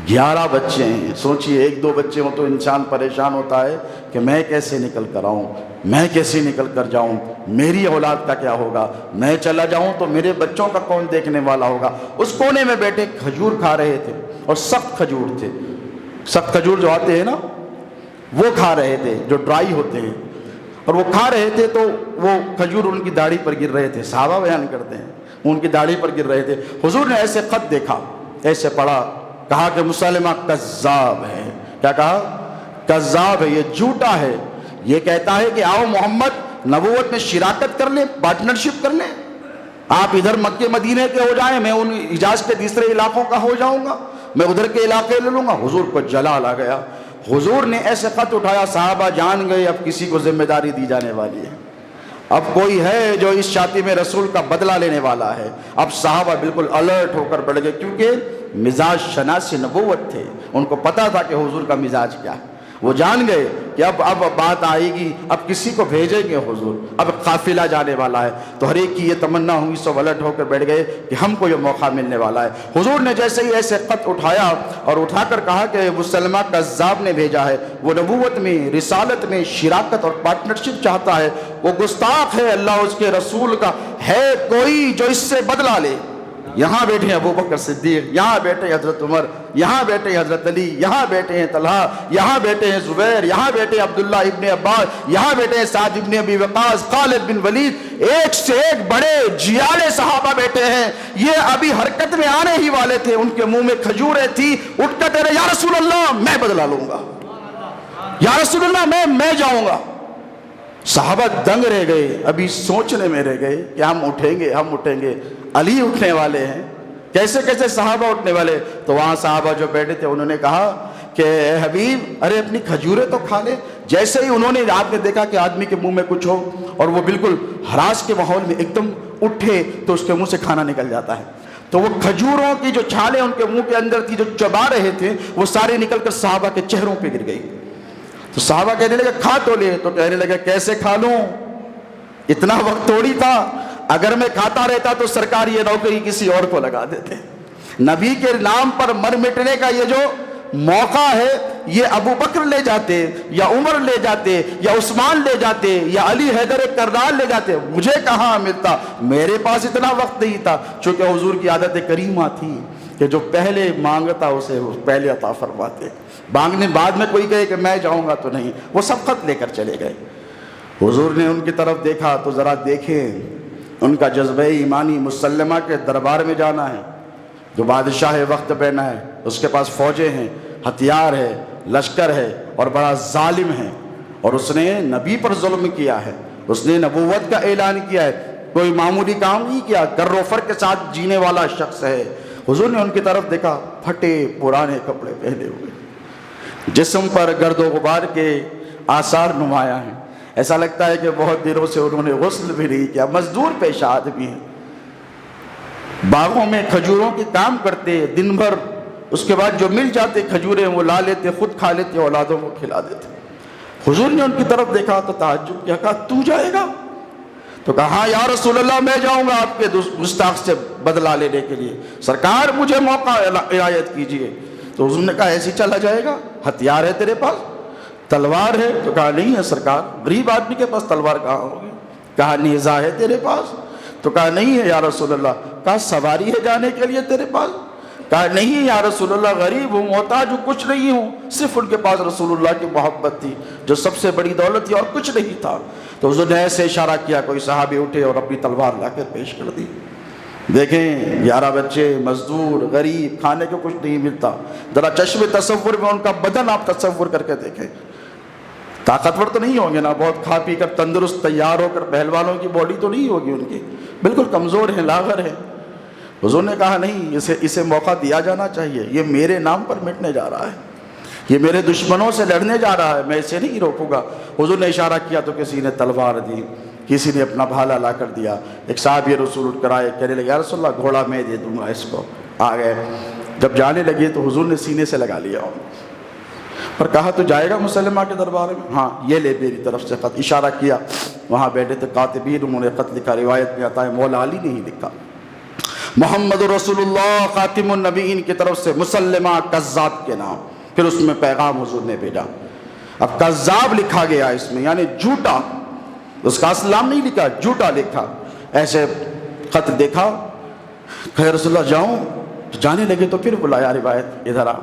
Speaker 1: 11 بچے ہیں۔ سوچئے 1-2 بچے ہوں تو انسان پریشان ہوتا ہے کہ میں کیسے نکل کر آؤں، میں کیسے نکل کر جاؤں، میری اولاد کا کیا ہوگا، میں چلا جاؤں تو میرے بچوں کا کون دیکھنے والا ہوگا۔ اس کونے میں بیٹھے کھجور کھا رہے تھے اور سخت کھجور تھے، سخت کھجور جو آتے ہیں نا وہ کھا رہے تھے، جو ڈرائی ہوتے ہیں، اور وہ کھا رہے تھے تو وہ کھجور ان کی داڑھی پر گر رہے تھے، صحابہ بیان کرتے ہیں ان کی داڑھی پر گر رہے تھے۔ حضور نے ایسے خط دیکھا، ایسے پڑھا، کہا کہ مسلمہ کذاب ہے۔ کیا کہا؟ کذاب ہے، یہ جھوٹا ہے، یہ کہتا ہے کہ آؤ محمد نبوت میں شراکت کر لیں، پارٹنرشپ کر لیں، آپ ادھر مکے مدینے کے ہو جائیں، میں ان حجاز کے دوسرے علاقوں کا ہو جاؤں گا، میں ادھر کے علاقے لے لوں گا۔ حضور کو جلال آ گیا، حضور نے ایسے خط اٹھایا، صحابہ جان گئے اب کسی کو ذمہ داری دی جانے والی ہے، اب کوئی ہے جو اس شاطئ میں رسول کا بدلہ لینے والا ہے۔ اب صحابہ بالکل الرٹ ہو کر بڑھ گئے، کیونکہ مزاج شناس نبوت تھے، ان کو پتا تھا کہ حضور کا مزاج کیا ہے، وہ جان گئے کہ اب بات آئے گی، اب کسی کو بھیجیں گے حضور، اب قافلہ جانے والا ہے۔ تو ہر ایک کی یہ تمنا ہوئی، سب الرٹ ہو کر بیٹھ گئے کہ ہم کو یہ موقع ملنے والا ہے۔ حضور نے جیسے ہی ایسے خط اٹھایا اور اٹھا کر کہا کہ مسلمہ کذاب نے بھیجا ہے، وہ نبوت میں، رسالت میں شراکت اور پارٹنرشپ چاہتا ہے، وہ گستاخ ہے، اللہ اس کے رسول کا ہے کوئی جو اس سے بدلہ لے۔ یہاں بیٹھے ہیں ابو بکر صدیق، یہاں بیٹھے ہیں حضرت عمر، یہاں بیٹھے ہیں حضرت علی، یہاں بیٹھے ہیں طلحہ، یہاں بیٹھے ہیں زبیر، یہاں بیٹھے ہیں عبداللہ ابن عباس، یہاں بیٹھے ہیں سعد ابن ابی وقاص، خالد بن ولید، ایک سے ایک بڑے جیالے صحابہ بیٹھے ہیں۔ یہ ابھی حرکت میں آنے ہی والے تھے، ان کے منہ میں کھجوریں تھی، اٹھ کر کہہ رہے یا رسول اللہ میں بدلہ لوں گا، یا رسول اللہ میں جاؤں گا۔ صحابہ دنگ رہ گئے، ابھی سوچنے میں رہ گئے کہ ہم اٹھیں گے، علی اٹھنے والے ہیں، کیسے کیسے صحابہ اٹھنے والے؟ تو وہاں صحابہ جو بیٹھے تھے انہوں نے کہا کہ اے حبیب، ارے اپنی کھجوریں تو کھا لے۔ جیسے ہی انہوں نے، آپ نے دیکھا کہ آدمی کے منہ میں کچھ ہو اور وہ بالکل ہراس کے ماحول میں ایک دم اٹھے تو اس کے منہ سے کھانا نکل جاتا ہے، تو وہ کھجوروں کی جو چھالیں ان کے منہ کے اندر تھی جو چبا رہے تھے وہ سارے نکل کر صحابہ کے چہروں پہ گر گئی۔ تو صحابہ کہنے لگے کھا تو لے، تو کہنے لگے کیسے کھا لوں، اتنا وقت تھوڑی تھا، اگر میں کھاتا رہتا تو سرکار یہ نوکری کسی اور کو لگا دیتے۔ نبی کے نام پر مر مٹنے کا یہ جو موقع ہے یہ ابو بکر لے جاتے یا عمر لے جاتے یا عثمان لے جاتے یا علی حیدر کرار لے جاتے، مجھے کہاں ملتا، میرے پاس اتنا وقت نہیں تھا، چونکہ حضور کی عادت کریمہ تھی کہ جو پہلے مانگتا اسے وہ پہلے عطا فرماتے، مانگنے بعد میں کوئی کہے کہ میں جاؤں گا تو نہیں، وہ سب خط لے کر چلے گئے۔ حضور نے ان کی طرف دیکھا تو ذرا دیکھیں ان کا جذبہ ایمانی، مسلمہ کے دربار میں جانا ہے، جو بادشاہ وقت بینا ہے، اس کے پاس فوجیں ہیں، ہتھیار ہے، لشکر ہے اور بڑا ظالم ہے، اور اس نے نبی پر ظلم کیا ہے، اس نے نبوت کا اعلان کیا ہے، کوئی معمولی کام نہیں کیا، گر و فر کے ساتھ جینے والا شخص ہے۔ حضور نے ان کی طرف دیکھا، پھٹے پرانے کپڑے پہنے ہوئے، جسم پر گرد و غبار کے آثار نمایاں ہیں، ایسا لگتا ہے کہ بہت دنوں سے انہوں نے غسل بھی نہیں کیا، مزدور پیشہ آدمی ہیں، باغوں میں کھجوروں کے کام کرتے دن بھر، اس کے بعد جو مل جاتے کھجوریں وہ لا لیتے، خود کھا لیتے، اولادوں کو کھلا دیتے۔ حضور نے ان کی طرف دیکھا تو تعجب کیا، کہا تو جائے گا؟ تو کہا ہاں یا رسول اللہ، میں جاؤں گا آپ کے گستاخ سے بدلہ لینے کے لیے، سرکار مجھے موقع عنایت کیجئے۔ تو حضور نے کہا ایسی چلا جائے گا؟ ہتھیار ہے تیرے پاس، تلوار ہے؟ تو کہا نہیں ہے سرکار، غریب آدمی کے پاس تلوار کہاں ہوگی؟ کہا نیزہ ہے تیرے پاس؟ تو کہا نہیں ہے یا رسول اللہ۔ کہا سواری ہے جانے کے لیے تیرے پاس؟ کہا نہیں یا رسول اللہ، غریب ہوں، محتاج ہوں، کچھ نہیں ہوں، صرف ان کے پاس رسول اللہ کی محبت تھی جو سب سے بڑی دولت تھی، اور کچھ نہیں تھا۔ تو حضور نے ایسے اشارہ کیا، کوئی صحابی اٹھے اور اپنی تلوار لا کر پیش کر دی۔ دیکھیں 11 بچے، مزدور، غریب، کھانے کو کچھ نہیں ملتا، ذرا چشم تصور میں ان کا بدن آپ تصور کر کے دیکھیں، طاقتور تو نہیں ہوں گے نا، بہت کھا پی کر تندرست تیار ہو کر، پہلوانوں کی باڈی تو نہیں ہوگی ان کی، بالکل کمزور ہیں، لاغر ہیں۔ حضور نے کہا نہیں، اسے موقع دیا جانا چاہیے، یہ میرے نام پر مٹنے جا رہا ہے، یہ میرے دشمنوں سے لڑنے جا رہا ہے، میں اسے نہیں روکوں گا۔ حضور نے اشارہ کیا تو کسی نے تلوار دی، کسی نے اپنا بھالا لا کر دیا، ایک صحابی رسول اٹھ کر آئے، کہنے لگے یا رسول اللہ گھوڑا میں دے دوں گا اس کو، آ گئے، جب جانے لگے تو حضور نے سینے سے لگا لیا اور کہا تو جائے گا مسلمہ کے دربار میں؟ ہاں یہ لے میری طرف سے خط، اشارہ کیا، وہاں بیٹھے تھے کاتبین، انہوں نے خط لکھا، روایت میں آتا ہے مولا علی نے ہی لکھا، محمد رسول اللہ خاتم النبیین کی طرف سے مسلمہ کذاب کے نام، پھر اس میں پیغام حضور نے بھیجا۔ اب کذاب لکھا گیا اس میں، یعنی جھوٹا، اس کا اصل نام نہیں لکھا، جھوٹا لکھا، ایسے خط دیکھا، کہ رسول اللہ جاؤں؟ جانے لگے تو پھر بلایا، روایت ادھر آ،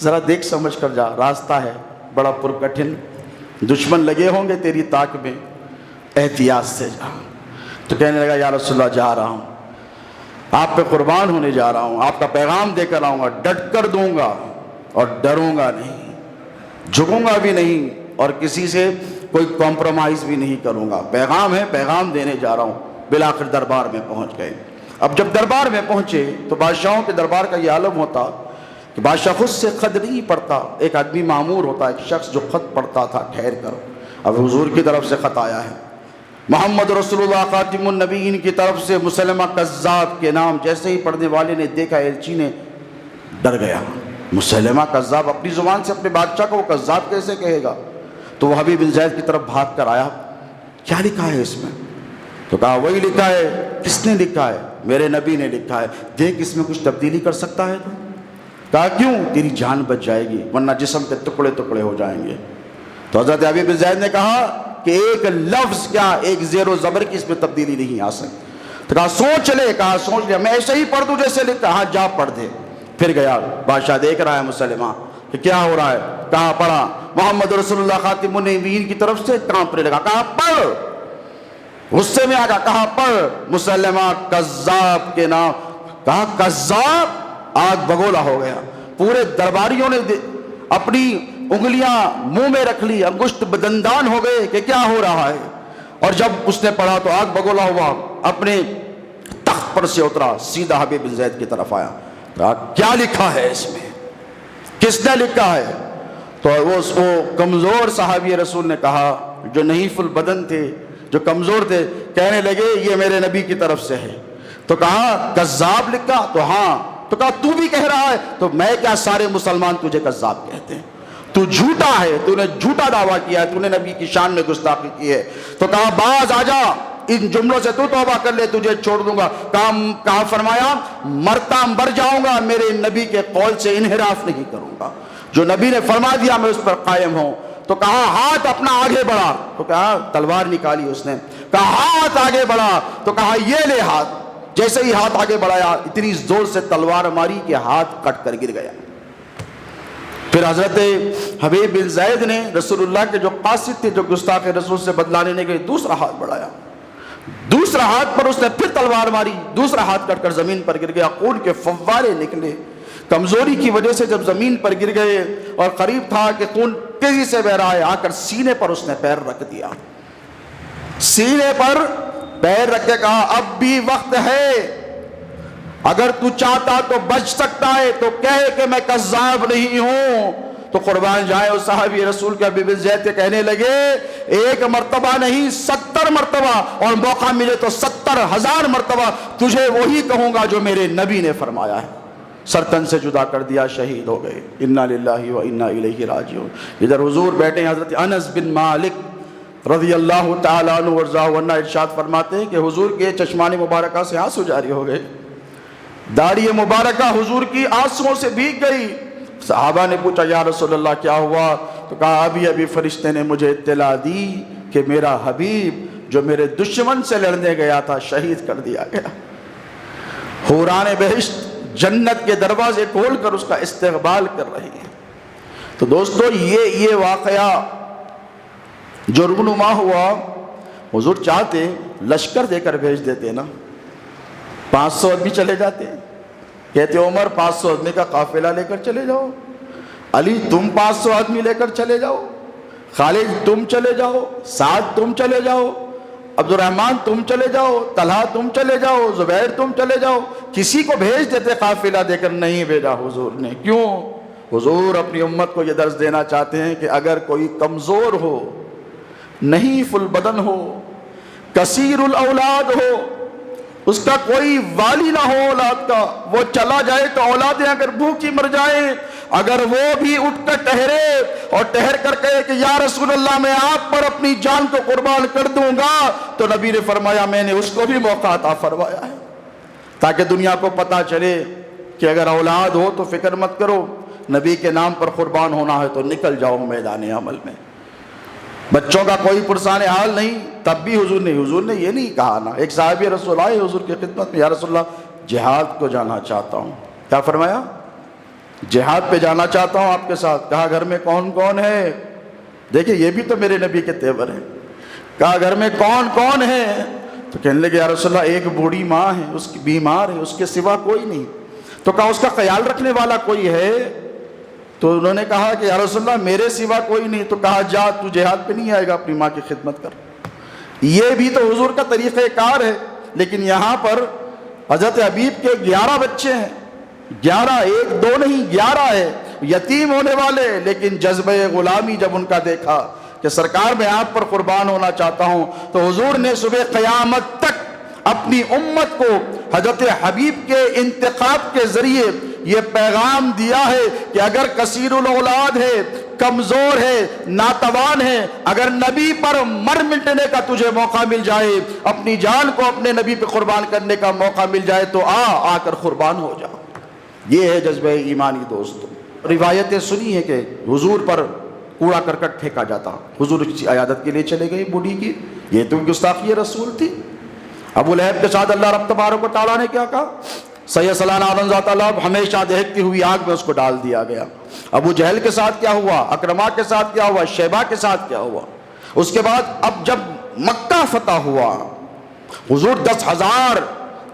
Speaker 1: ذرا دیکھ سمجھ کر جا، راستہ ہے بڑا پرکٹھن، دشمن لگے ہوں گے تیری طاق میں، احتیاط سے جا۔ تو کہنے لگا یا رسول اللہ جا رہا ہوں، آپ پہ قربان ہونے جا رہا ہوں، آپ کا پیغام دے کر آؤں گا، ڈٹ کر دوں گا اور ڈروں گا نہیں، جھکوں گا بھی نہیں، اور کسی سے کوئی کمپرومائز بھی نہیں کروں گا، پیغام ہے، پیغام دینے جا رہا ہوں۔ بالآخر دربار میں پہنچ گئے۔ اب جب دربار میں پہنچے تو بادشاہوں کے دربار کا یہ عالم ہوتا کہ بادشاہ خود سے خط نہیں پڑھتا، ایک آدمی مامور ہوتا، ایک شخص جو خط پڑھتا تھا ٹھہر کر۔ اب حضور کی طرف سے خط آیا ہے، محمد رسول اللہ خاتم النبیین کی طرف سے مسلمہ کذاب کے نام، جیسے ہی پڑھنے والے نے دیکھا ایلچی نے ڈر گیا، مسلمہ کذاب، اپنی زبان سے اپنے بادشاہ کو وہ کذاب کیسے کہے گا؟ تو وہ حبیب بن زید کی طرف بھاگ کر آیا، کیا لکھا ہے اس میں؟ تو کہا وہی لکھا ہے۔ کس نے لکھا ہے؟ میرے نبی نے لکھا ہے، دیکھ اس میں کچھ تبدیلی کر سکتا ہے تو؟ کہا کیوں؟ تیری جان بچ جائے گی ورنہ جسم کے ٹکڑے ٹکڑے ہو جائیں گے۔ تو حضرت حبیب بن زید نے کہا کہ ایک لفظ کیا، ایک زیر و زبر کی اس میں تبدیلی نہیں آ سکتی۔ تو کہا سوچ لے، کہا سوچ لیا، میں ایسے ہی پڑھ دوں جیسے لکھا؟ ہاں جا پڑھ دے۔ پھر گیا، بادشاہ دیکھ رہا ہے مسلمہ کہ کیا ہو رہا ہے، کہا پڑھا، محمد رسول اللہ خاتم النبیین کی طرف سے، کانپنے لگا، کہا پڑھ، غصے میں آ گیا، کہا پڑھ، مسلمہ کذاب کے نام، کہا کذاب، آگ بگولا ہو گیا۔ پورے درباریوں نے اپنی انگلیاں منہ میں رکھ لی، انگشت بدندان ہو گئے کہ کیا ہو رہا ہے. اور جب اس نے پڑھا تو آگ بگولا ہوا، اپنے تخت پر سے اترا، سیدھا حبیب بن زید کی طرف آیا. کہا کیا لکھا ہے اس میں، کس نے لکھا ہے؟ تو وہ کمزور صحابی رسول نے کہا، جو نحیف البدن تھے، جو کمزور تھے، کہنے لگے یہ میرے نبی کی طرف سے ہے. تو کہا کذاب لکھا؟ تو ہاں. تو کہا تو بھی کہہ رہا ہے؟ تو میں کیا، سارے مسلمان تجھے کذاب کہتے ہیں، تو جھوٹا ہے، تو نے جھوٹا دعویٰ کیا ہے، تو نے نبی کی شان میں گستاخی کی ہے. تو کہا باز آ جا، ان جملوں سے تو توبہ کر لے، تجھے چھوڑ دوں گا. کہا فرمایا مرتا مر جاؤں گا، میرے نبی کے قول سے انحراف نہیں کروں گا، جو نبی نے فرما دیا میں اس پر قائم ہوں. تو کہا ہاتھ اپنا آگے بڑھا. تو کہا تلوار نکالی اس نے. کہا ہاتھ آگے بڑھا. تو کہا یہ لے ہاتھ. جیسے ہی ہاتھ آگے بڑھایا اتنی زور سے تلوار ماری کہ ہاتھ کٹ کر گر گیا. پھر حضرت حبیب بن زید نے رسول اللہ کے جو قاصد تھے، جو گستاخ رسول سے بدلہ لینے کے لیے دوسرا ہاتھ بڑھایا. دوسرا ہاتھ پر اس نے پھر تلوار ماری، دوسرا ہاتھ کٹ کر زمین پر گر گیا. خون کے فوارے نکلے. کمزوری کی وجہ سے جب زمین پر گر گئے اور قریب تھا کہ خون تیزی سے بہ رہا ہے، آ کر سینے پر اس نے پیر رکھ دیا. سینے پر پیر رکھ کے کہا اب بھی وقت ہے، اگر تو چاہتا تو بچ سکتا ہے تو کہے کہ میں کذاب نہیں ہوں. تو قربان جائے اس صحابی رسول کے حبیب بن زید کے کہنے لگے ایک مرتبہ نہیں 70 مرتبہ، اور موقع ملے تو 70,000 مرتبہ تجھے وہی کہوں گا جو میرے نبی نے فرمایا ہے. سرتن سے جدا کر دیا، شہید ہو گئے. انا للہ و انا الیہ راجعون. ادھر حضور بیٹھے ہیں، حضرت انس بن مالک رضی اللہ تعالیٰ عنہ ورضاہ عنہ ارشاد فرماتے ہیں کہ حضور کے چشمان مبارکہ سے آنسو جاری ہو گئے، داڑھی مبارکہ حضور کی آنسوؤں سے بھیگ گئی. صحابہ نے پوچھا یا رسول اللہ کیا ہوا؟ تو کہا ابھی فرشتے نے مجھے اطلاع دی کہ میرا حبیب جو میرے دشمن سے لڑنے گیا تھا شہید کر دیا گیا. حوران بہشت جنت کے دروازے کھول کر اس کا استقبال کر رہی ہیں. تو دوستو یہ واقعہ جو رونما ہوا، حضور چاہتے لشکر دے کر بھیج دیتے نا، 500 آدمی چلے جاتے. کہتے عمر 500 آدمی کا قافلہ لے کر چلے جاؤ، علی تم 500 آدمی لے کر چلے جاؤ، خالد تم چلے جاؤ، سعد تم چلے جاؤ، عبد الرحمن تم چلے جاؤ، طلحہ تم چلے جاؤ، زبیر تم چلے جاؤ. کسی کو بھیج دیتے قافلہ دے کر، نہیں بھیجا حضور نے. کیوں؟ حضور اپنی امت کو یہ درس دینا چاہتے ہیں کہ اگر کوئی کمزور ہو، نحیف البدن ہو، کثیر الاولاد ہو، اس کا کوئی والی نہ ہو اولاد کا، وہ چلا جائے تو اولادیں اگر بھوکی مر جائیں، اگر وہ بھی اٹھ کر ٹہرے اور ٹہر کر کہے کہ یا رسول اللہ میں آپ پر اپنی جان کو قربان کر دوں گا، تو نبی نے فرمایا میں نے اس کو بھی موقع عطا فرمایا ہے، تاکہ دنیا کو پتا چلے کہ اگر اولاد ہو تو فکر مت کرو، نبی کے نام پر قربان ہونا ہے تو نکل جاؤ میدان عمل میں. بچوں کا کوئی پرسان حال نہیں. تب بھی حضور نے یہ نہیں کہا نا. ایک صحابی رسول آئے حضور کی خدمت میں، یا رسول اللہ جہاد کو جانا چاہتا ہوں. کیا فرمایا؟ جہاد پہ جانا چاہتا ہوں آپ کے ساتھ. کہا گھر میں کون کون ہے؟ دیکھیں یہ بھی تو میرے نبی کے تیور ہیں. کہا گھر میں کون کون ہے؟ تو کہنے لگے یا رسول اللہ ایک بوڑھی ماں ہے، اس کی بیمار ہے، اس کے سوا کوئی نہیں. تو کہا اس کا خیال رکھنے والا کوئی ہے؟ تو انہوں نے کہا کہ یا رسول اللہ میرے سوا کوئی نہیں. تو کہا جا تو جہاد پہ نہیں آئے گا، اپنی ماں کی خدمت کر. یہ بھی تو حضور کا طریقہ کار ہے. لیکن یہاں پر حضرت حبیب کے 11 بچے ہیں، 11، 1 2 نہیں 11 ہے، یتیم ہونے والے. لیکن جذبہ غلامی جب ان کا دیکھا کہ سرکار میں آپ پر قربان ہونا چاہتا ہوں، تو حضور نے صبح قیامت تک اپنی امت کو حضرت حبیب کے انتخاب کے ذریعے یہ پیغام دیا ہے کہ اگر کثیر الاولاد ہے، کمزور ہے، ناتوان ہے، اگر نبی پر مر مٹنے کا تجھے موقع مل جائے، اپنی جان کو اپنے نبی پہ قربان کرنے کا موقع مل جائے تو آ کر قربان ہو جاؤ. یہ ہے جذبہ ایمانی. دوستو روایتیں سنی ہے کہ حضور پر کوڑا کرکٹ پھینکا جاتا. حضور کی عیادت کے لیے چلے گئے بوڑھی کی. یہ تو گستاخی رسول تھی. ابو لہب کے ساتھ اللہ رب تبارک و تعالیٰ نے کیا کہا؟ سیصلیٰ نارا ذات لہب، ہمیشہ دہکتی ہوئی آگ میں اس کو ڈال دیا گیا. ابو جہل کے ساتھ کیا ہوا؟ اکرما کے ساتھ کیا ہوا؟ شیبہ کے ساتھ کیا ہوا؟ اس کے بعد اب جب مکہ فتح ہوا، حضور 10,000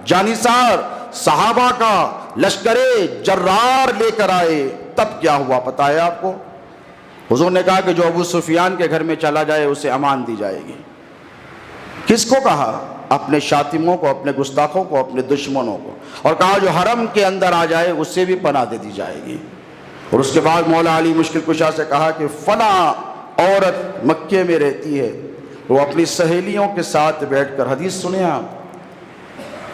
Speaker 1: جانثار صحابہ کا لشکر جرار لے کر آئے، تب کیا ہوا پتہ ہے آپ کو؟ حضور نے کہا کہ جو ابو سفیان کے گھر میں چلا جائے اسے امان دی جائے گی۔ کس کو کہا؟ اپنے شاتموں کو، اپنے گستاخوں کو، اپنے دشمنوں کو، اور کہا جو حرم کے اندر آ جائے اسے بھی پناہ دے دی جائے گی۔ اور اس کے بعد مولا علی مشکل کشا سے کہا کہ فلاں عورت مکے میں رہتی ہے، وہ اپنی سہیلیوں کے ساتھ بیٹھ کر، حدیث سنیں آپ،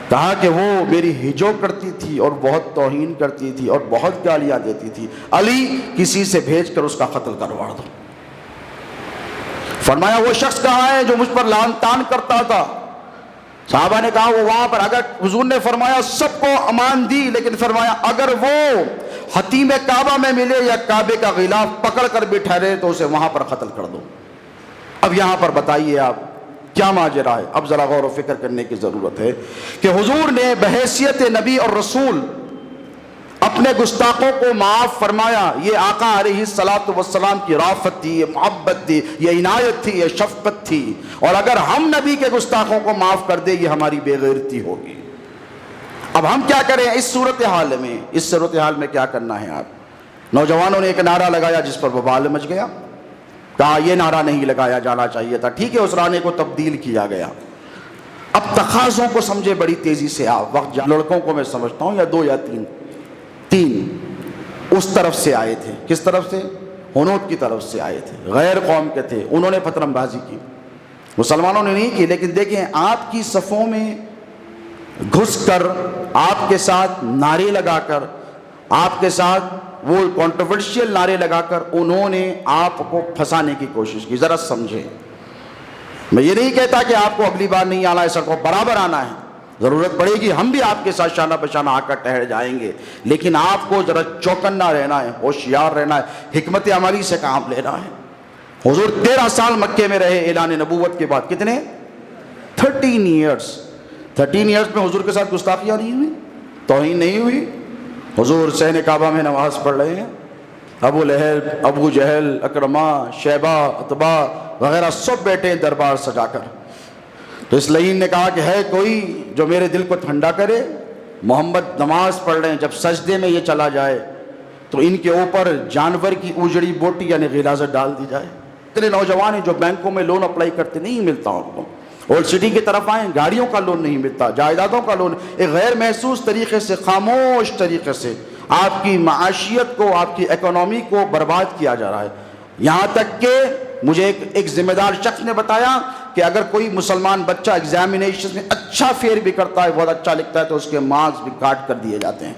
Speaker 1: کہا کہ وہ میری ہجو کرتی تھی اور بہت توہین کرتی تھی اور بہت گالیاں دیتی تھی، علی کسی سے بھیج کر اس کا قتل کروا دو۔ فرمایا وہ شخص کہاں ہے جو مجھ پر لعن طعن کرتا تھا؟ صحابہ نے کہا وہ وہاں پر۔ اگر حضور نے فرمایا سب کو امان دی، لیکن فرمایا اگر وہ حتیم کعبہ میں ملے یا کعبے کا غلاف پکڑ کر بھی ٹھہرے تو اسے وہاں پر قتل کر دو۔ اب یہاں پر بتائیے آپ کیا ماجرا ہے؟ اب ذرا غور و فکر کرنے کی ضرورت ہے کہ حضور نے بحیثیت نبی اور رسول اپنے گستاخوں کو معاف فرمایا۔ یہ آقا علیہ الصلوۃ والسلام کی رافت تھی، یہ محبت تھی، یہ عنایت تھی، یہ شفقت تھی۔ اور اگر ہم نبی کے گستاخوں کو معاف کر دیں یہ ہماری بے غیرتی ہوگی۔ اب ہم کیا کریں اس صورتحال میں؟ اس صورتحال میں کیا کرنا ہے آپ؟ نوجوانوں نے ایک نعرہ لگایا جس پر وبال مچ گیا، کہا یہ نعرہ نہیں لگایا جانا چاہیے تھا، ٹھیک ہے اس نعرے کو تبدیل کیا گیا۔ اب تقاضوں کو سمجھے بڑی تیزی سے آپ، وقت لڑکوں کو میں سمجھتا ہوں یا دو یا تین اس طرف سے آئے تھے۔ کس طرف سے؟ ہنود کی طرف سے آئے تھے، غیر قوم کے تھے، انہوں نے پترم بازی کی، مسلمانوں نے نہیں کی۔ لیکن دیکھیں آپ کی صفوں میں گھس کر، آپ کے ساتھ نعرے لگا کر، آپ کے ساتھ وہ کنٹروورشل نعرے لگا کر انہوں نے آپ کو پھنسانے کی کوشش کی۔ ذرا سمجھیں، میں یہ نہیں کہتا کہ آپ کو اگلی بار نہیں آنا ہے، سڑکوں برابر آنا ہے، ضرورت پڑے گی ہم بھی آپ کے ساتھ شانہ بشانہ آ کر ٹھہر جائیں گے، لیکن آپ کو ذرا چوکنا رہنا ہے، ہوشیار رہنا ہے، حکمت عملی سے کام لینا ہے۔ حضور 13 سال مکے میں رہے اعلان نبوت کے بعد، کتنے؟ 13 ایئرز میں حضور کے ساتھ گستاخیاں نہیں ہوئی، توہین نہیں ہوئی۔ حضور صحن کعبہ میں نماز پڑھ رہے ہیں، ابو لہب، ابو جہل، اکرمہ، شیبہ، عتبہ وغیرہ سب بیٹھے ہیں دربار سجا کر۔ تو اس لعین نے کہا کہ ہے کوئی جو میرے دل کو ٹھنڈا کرے؟ محمد نماز پڑھ رہے ہیں، جب سجدے میں یہ چلا جائے تو ان کے اوپر جانور کی اجڑی بوٹی یعنی غلاظت ڈال دی جائے۔ اتنے نوجوان ہیں جو بینکوں میں لون اپلائی کرتے، نہیں ملتا ان کو، اولڈ سٹی کی طرف آئیں، گاڑیوں کا لون نہیں ملتا، جائیدادوں کا لون، ایک غیر محسوس طریقے سے، خاموش طریقے سے آپ کی معاشیت کو، آپ کی اکنومی کو برباد کیا جا رہا ہے۔ یہاں تک کہ مجھے ایک ذمہ دار شخص نے بتایا کہ اگر کوئی مسلمان بچہ ایگزامینیشن میں اچھا فیئر بھی کرتا ہے، بہت اچھا لکھتا ہے، تو اس کے مارکس بھی کاٹ کر دیے جاتے ہیں۔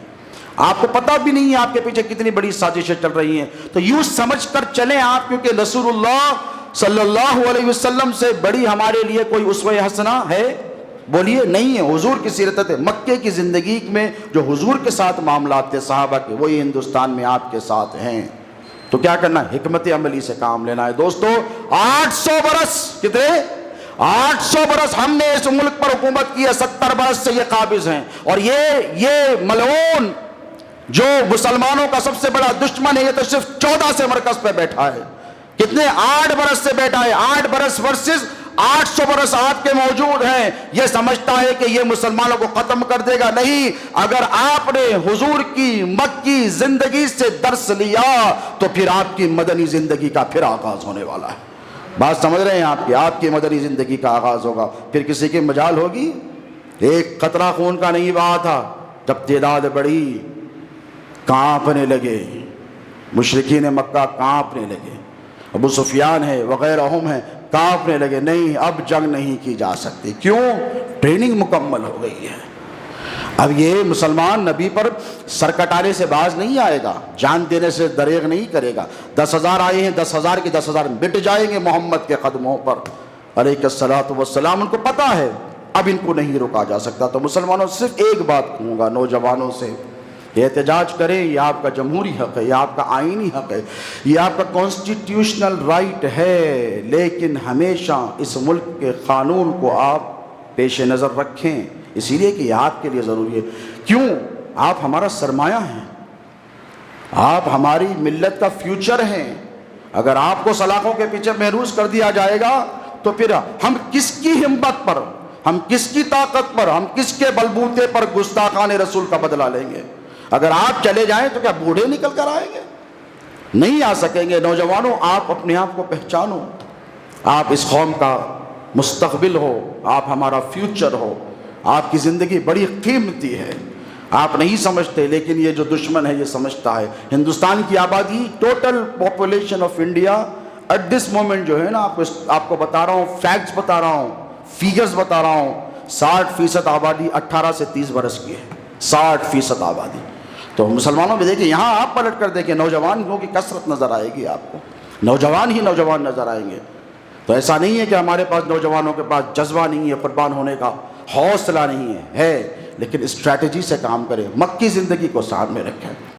Speaker 1: آپ کو پتہ بھی نہیں ہے آپ کے پیچھے کتنی بڑی سازشیں چل رہی ہیں۔ تو یوں سمجھ کر چلیں آپ، کیونکہ رسول اللہ صلی اللہ علیہ وسلم سے بڑی ہمارے لیے کوئی اسوہ حسنہ ہے؟ بولیے نہیں ہے۔ حضور کی سیرت ہے، مکے کی زندگی میں جو حضور کے ساتھ معاملات تھے صحابہ کے، وہی ہندوستان میں آپ کے ساتھ ہیں۔ تو کیا کرنا ہے؟ حکمت عملی سے کام لینا ہے۔ دوستو 800 برس، کتنے؟ 800 برس ہم نے اس ملک پر حکومت کی ہے، 70 برس سے یہ قابض ہیں، اور یہ ملعون جو مسلمانوں کا سب سے بڑا دشمن ہے، یہ تو صرف 14 سے مرکز پہ بیٹھا ہے۔ کتنے؟ 8 برس سے بیٹھا ہے۔ 8 برس ورسز 800 برس آپ کے موجود ہیں۔ یہ سمجھتا ہے کہ یہ مسلمانوں کو ختم کر دے گا، نہیں۔ اگر آپ نے حضور کی مکی زندگی سے درس لیا تو پھر آپ کی مدنی زندگی کا پھر آغاز ہونے والا ہے۔ بات سمجھ رہے ہیں آپ کی مدنی زندگی کا آغاز ہوگا، پھر کسی کی مجال ہوگی؟ ایک قطرہ خون کا نہیں بہا تھا، جب تعداد بڑھی کانپنے لگے، مشرکین مکہ کانپنے لگے، ابو سفیان ہے وغیرہ ہم ہیں، کانپنے لگے، نہیں اب جنگ نہیں کی جا سکتی۔ کیوں؟ ٹریننگ مکمل ہو گئی ہے۔ اب یہ مسلمان نبی پر سر کٹانے سے باز نہیں آئے گا، جان دینے سے دریغ نہیں کرے گا۔ 10,000 آئے ہیں، 10,000 کے 10,000 مٹ جائیں گے محمد کے قدموں پر علیہ الصلوۃ والسلام۔ ان کو پتہ ہے اب ان کو نہیں روکا جا سکتا۔ تو مسلمانوں صرف ایک بات کہوں گا نوجوانوں سے، یہ احتجاج کریں، یہ آپ کا جمہوری حق ہے، یہ آپ کا آئینی حق ہے، یہ آپ کا کانسٹیٹیوشنل رائٹ ہے، لیکن ہمیشہ اس ملک کے قانون کو آپ پیش نظر رکھیں، اسی لیے کہ یہ آپ کے لیے ضروری ہے۔ کیوں؟ آپ ہمارا سرمایہ ہیں، آپ ہماری ملت کا فیوچر ہیں۔ اگر آپ کو سلاخوں کے پیچھے محروس کر دیا جائے گا تو پھر ہم کس کی ہمت پر، ہم کس کی طاقت پر، ہم کس کے بلبوتے پر گستاخان رسول کا بدلہ لیں گے؟ اگر آپ چلے جائیں تو کیا بوڑھے نکل کر آئیں گے؟ نہیں آ سکیں گے۔ نوجوانوں، آپ اپنے آپ کو پہچانو، آپ اس قوم کا مستقبل ہو، آپ ہمارا فیوچر ہو، آپ کی زندگی بڑی قیمتی ہے۔ آپ نہیں سمجھتے، لیکن یہ جو دشمن ہے یہ سمجھتا ہے۔ ہندوستان کی آبادی، total population of India at this moment جو ہے نا، آپ کو بتا رہا ہوں، فیکٹس بتا رہا ہوں، فیگرز بتا رہا ہوں، 60% آبادی 18 سے 30 برس کی ہے، 60% آبادی۔ تو مسلمانوں میں دیکھیں، یہاں آپ پلٹ کر دیکھیں، نوجوانوں کی کثرت نظر آئے گی آپ کو، نوجوان ہی نوجوان نظر آئیں گے۔ تو ایسا نہیں ہے کہ ہمارے پاس نوجوانوں کے پاس جذبہ نہیں ہے، قربان ہونے کا حوصلہ نہیں ہے لیکن اسٹریٹجی سے کام کریں، مکی زندگی کو سامنے رکھیں۔